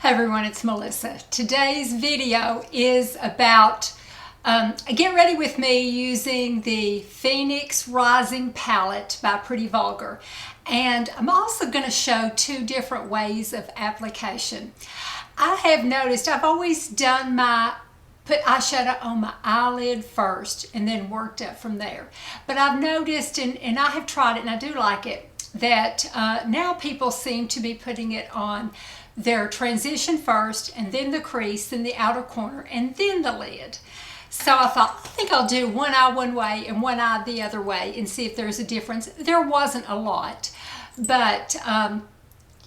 Hey everyone, it's Melissa. Today's video is about get ready with me using the Phoenix Rising palette by Pretty Vulgar. And I'm also going to show two different ways of application. I have noticed I've always done put eyeshadow on my eyelid first and then worked up from there. But I've noticed, and I have tried it and I do like it, that now people seem to be putting it on their transition first, and then the crease, then the outer corner, and then the lid. So I thought, I think I'll do one eye one way and one eye the other way and see if there's a difference. There wasn't a lot, but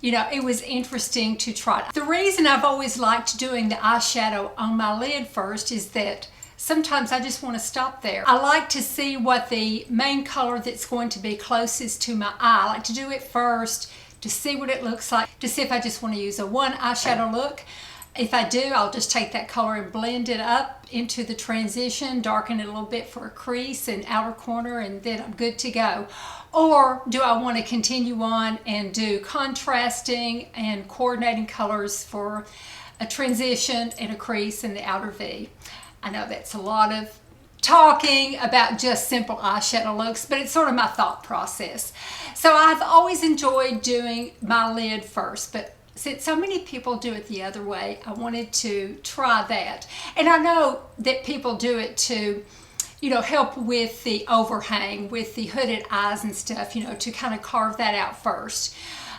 you know, it was interesting to try. The reason I've always liked doing the eyeshadow on my lid first is that sometimes I just want to stop there. I like to see what the main color that's going to be closest to my eye. I like to do it first to see what it looks like, to see if I just want to use a one eyeshadow look. If I do, I'll just take that color and blend it up into the transition, darken it a little bit for a crease and outer corner, and then I'm good to go. Or do I want to continue on and do contrasting and coordinating colors for a transition and a crease and the outer V? I know that's a lot of talking about just simple eyeshadow looks, but it's sort of my thought process. So I've always enjoyed doing my lid first, but since so many people do it the other way, I wanted to try that. And I know that people do it to, you know, help with the overhang, with the hooded eyes and stuff, you know, to kind of carve that out first.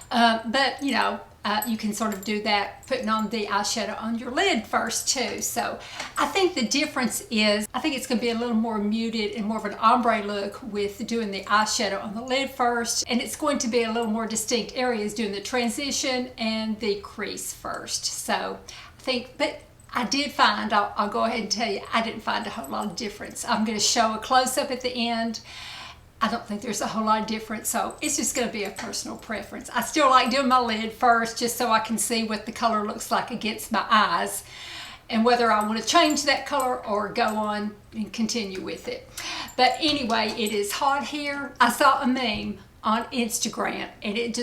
But, you know, you can sort of do that putting on the eyeshadow on your lid first too. So I think the difference is, I think it's going to be a little more muted and more of an ombre look with doing the eyeshadow on the lid first. And it's going to be a little more distinct areas doing the transition and the crease first. So I think, but I did find, I'll go ahead and tell you, I didn't find a whole lot of difference. I'm going to show a close-up at the end. I don't think there's a whole lot of difference, so it's just going to be a personal preference. I still like doing my lid first just so I can see what the color looks like against my eyes and whether I want to change that color or go on and continue with it. But anyway, it is hot here. I saw a meme on Instagram and it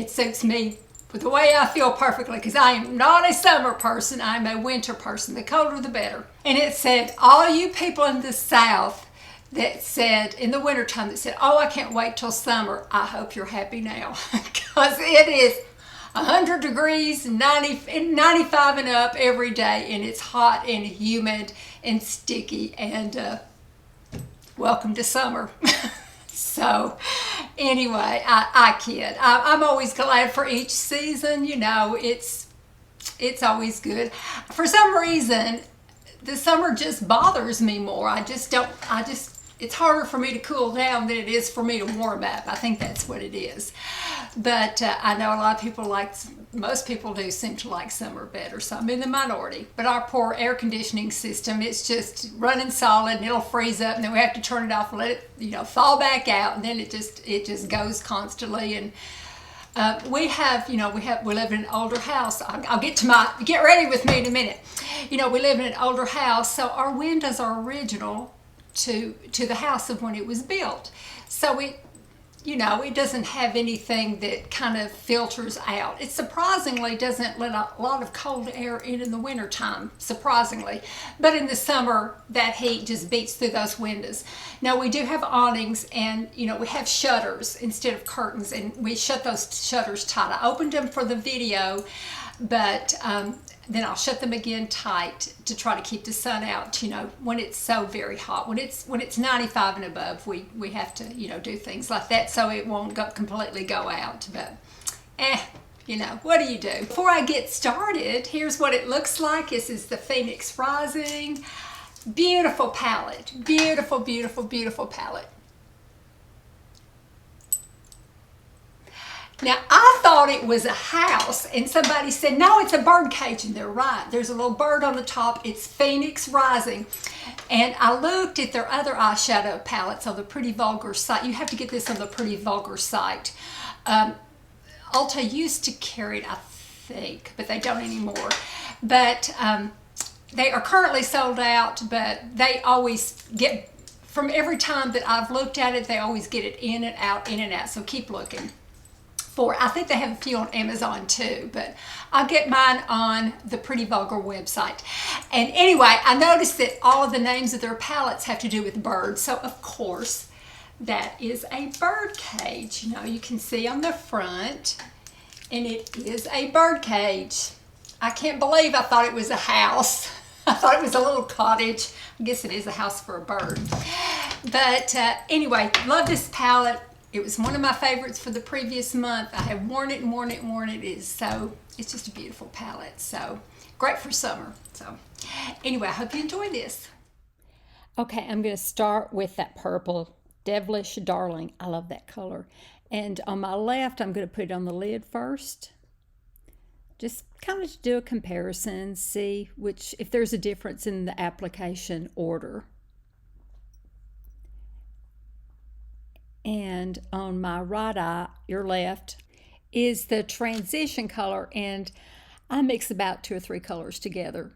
suits me with the way I feel perfectly, because I am not a summer person, I'm a winter person. The colder the better. And it said, all you people in the South that said, in the wintertime, that said, oh, I can't wait till summer, I hope you're happy now. Because it is 100 degrees, 95 and up every day, and it's hot and humid and sticky, and welcome to summer. So anyway, I kid. I'm always glad for each season, you know, it's always good. For some reason, the summer just bothers me more. It's harder for me to cool down than it is for me to warm up. I think that's what it is. But I know a lot of people most people do seem to like summer better, so I'm in the minority. But our poor air conditioning system, it's just running solid and it'll freeze up and then we have to turn it off and let it, you know, thaw back out, and then it just goes constantly. And we live in an older house. I'll get ready with me in a minute. You know, we live in an older house, so our windows are original to the house of when it was built. So it doesn't have anything that kind of filters out. It surprisingly doesn't let a lot of cold air in the winter time, surprisingly. But in the summer, that heat just beats through those windows. Now we do have awnings, and you know, we have shutters instead of curtains, and we shut those shutters tight. I opened them for the video, but then I'll shut them again tight to try to keep the sun out, you know, when it's so very hot. When it's 95 and above, we have to, you know, do things like that so it won't completely go out. But, you know, what do you do? Before I get started, here's what it looks like. This is the Phoenix Rising. Beautiful palette. Beautiful, beautiful, beautiful palette. Now, I thought it was a house, and somebody said, no, it's a bird cage, and they're right. There's a little bird on the top. It's Phoenix Rising. And I looked at their other eyeshadow palettes on the Pretty Vulgar site. You have to get this on the Pretty Vulgar site. Ulta used to carry it, I think, but they don't anymore. But they are currently sold out, but they always get, from every time that I've looked at it, they always get it in and out, in and out. So keep looking. for. I think they have a few on Amazon too, but I'll get mine on the Pretty Vulgar website. And anyway, I noticed that all of the names of their palettes have to do with birds. So of course, that is a bird cage. You know, you can see on the front, and it is a bird cage. I can't believe I thought it was a house. I thought it was a little cottage. I guess it is a house for a bird. But anyway, love this palette. It was one of my favorites for the previous month. I have worn it and worn it and worn it. It's just a beautiful palette. So great for summer. So anyway, I hope you enjoy this. Okay, I'm going to start with that purple Devilish Darling. I love that color. And on my left, I'm going to put it on the lid first. Just kind of do a comparison, see if there's a difference in the application order. And on my right eye, your left, is the transition color, and I mix about 2 or 3 colors together.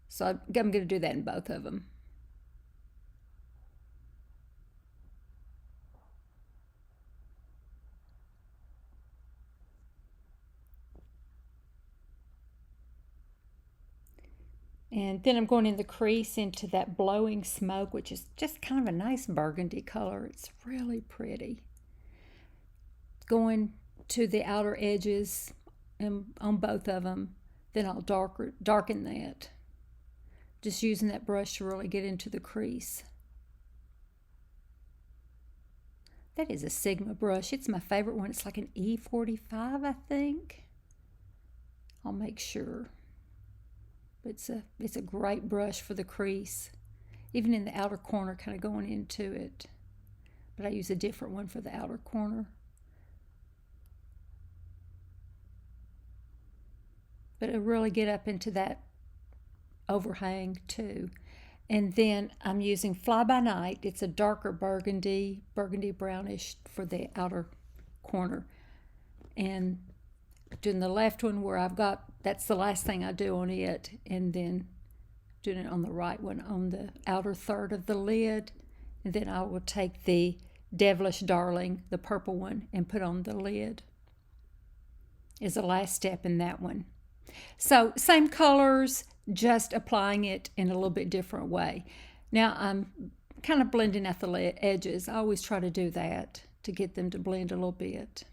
So I'm going to do that in both of them. And then I'm going in the crease into that Blowing Smoke, which is just kind of a nice burgundy color. It's really pretty. Going to the outer edges and on both of them, then I'll darken that. Just using that brush to really get into the crease. That is a Sigma brush. It's my favorite one. It's like an E45, I think. I'll make sure. It's a great brush for the crease, even in the outer corner, kind of going into it. But I use a different one for the outer corner. But it'll really get up into that overhang too. And then I'm using Fly By Night. It's a darker burgundy brownish for the outer corner. And doing the left one where that's the last thing I do on it, and then doing it on the right one on the outer third of the lid. And then I will take the Devilish Darling, the purple one, and put on the lid is the last step in that one. So same colors, just applying it in a little bit different way. Now I'm kind of blending out the edges. I always try to do that to get them to blend a little bit.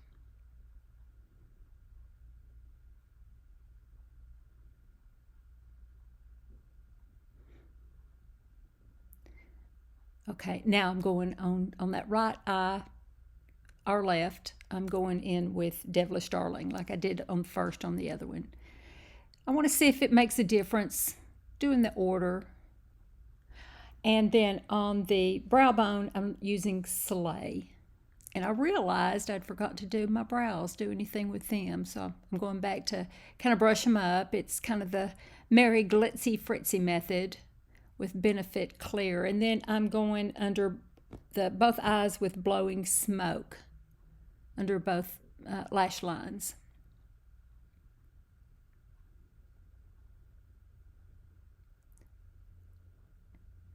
Okay, now I'm going on that right eye, or left, I'm going in with Devilish Darling like I did first on the other one. I want to see if it makes a difference doing the order. And then on the brow bone, I'm using Soleil. And I realized I'd forgot to do my brows, do anything with them. So I'm going back to kind of brush them up. It's kind of the Merry Glitzy Fritzy method with Benefit Clear. And then I'm going under both eyes with Blowing Smoke under both lash lines.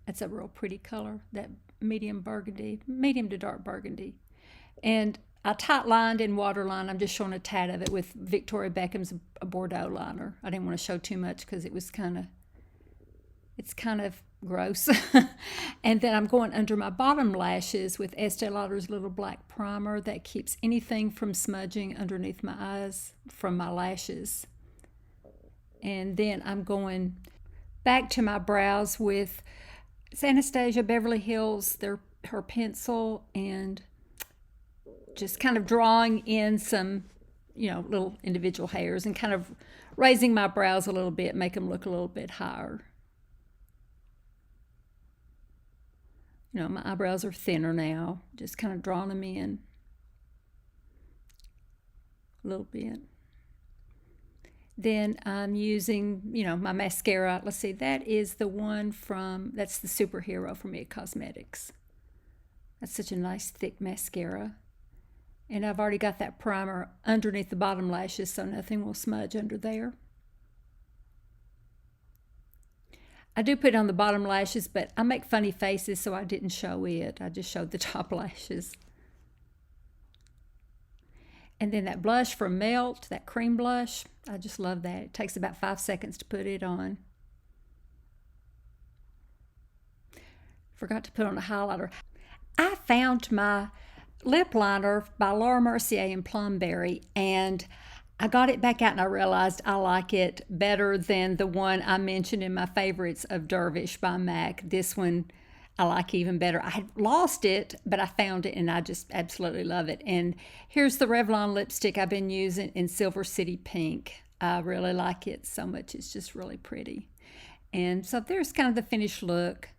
That's a real pretty color, that medium to dark burgundy. And I tight lined and waterlined. I'm just showing a tad of it with Victoria Beckham's Bordeaux liner. I didn't want to show too much because it's kind of gross. And then I'm going under my bottom lashes with Estee Lauder's little black primer that keeps anything from smudging underneath my eyes from my lashes. And then I'm going back to my brows with Anastasia Beverly Hills, her pencil, and just kind of drawing in some, little individual hairs and kind of raising my brows a little bit, make them look a little bit higher. My eyebrows are thinner now, just kind of drawing them in a little bit. Then I'm using, my mascara. Let's see, that is the one that's the Superhero from It Cosmetics. That's such a nice thick mascara. And I've already got that primer underneath the bottom lashes, so nothing will smudge under there. I do put it on the bottom lashes, but I make funny faces, so I didn't show it. I just showed the top lashes. And then that blush from Melt, that cream blush, I just love that. It takes about 5 seconds to put it on. Forgot to put on a highlighter. I found my lip liner by Laura Mercier in Plumberry, and I got it back out and I realized I like it better than the one I mentioned in my favorites of Dervish by MAC. This one I like even better. I had lost it, but I found it and I just absolutely love it. And here's the Revlon lipstick I've been using in Silver City Pink. I really like it so much. It's just really pretty. And so there's kind of the finished look.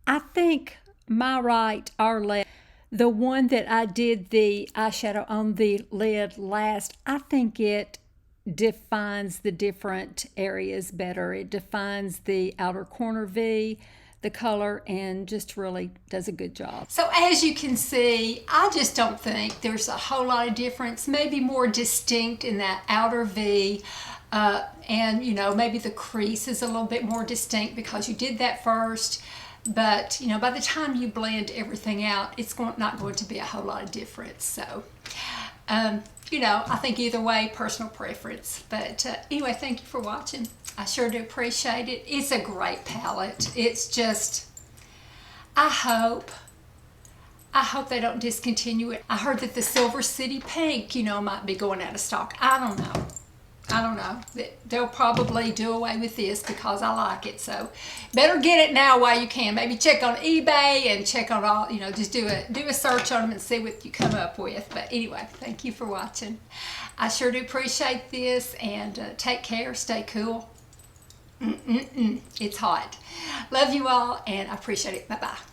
I think my right or left, the one that I did the eyeshadow on the lid last, I think it defines the different areas better. It defines the outer corner V, the color, and just really does a good job. So as you can see, I just don't think there's a whole lot of difference, maybe more distinct in that outer V. And you know, maybe the crease is a little bit more distinct because you did that first. But you know, by the time you blend everything out, it's not going to be a whole lot of difference. So you know, I think either way, personal preference. But anyway, thank you for watching. I sure do appreciate it. It's a great palette. It's just, I hope they don't discontinue it. I heard that the Silver City Pink, you know, might be going out of stock. I don't know. They'll probably do away with this because I like it. So better get it now while you can. Maybe check on eBay and check on all, you know, just do a search on them and see what you come up with. But anyway, thank you for watching. I sure do appreciate this, and take care, stay cool. It's hot. Love you all, and I appreciate it. Bye-bye.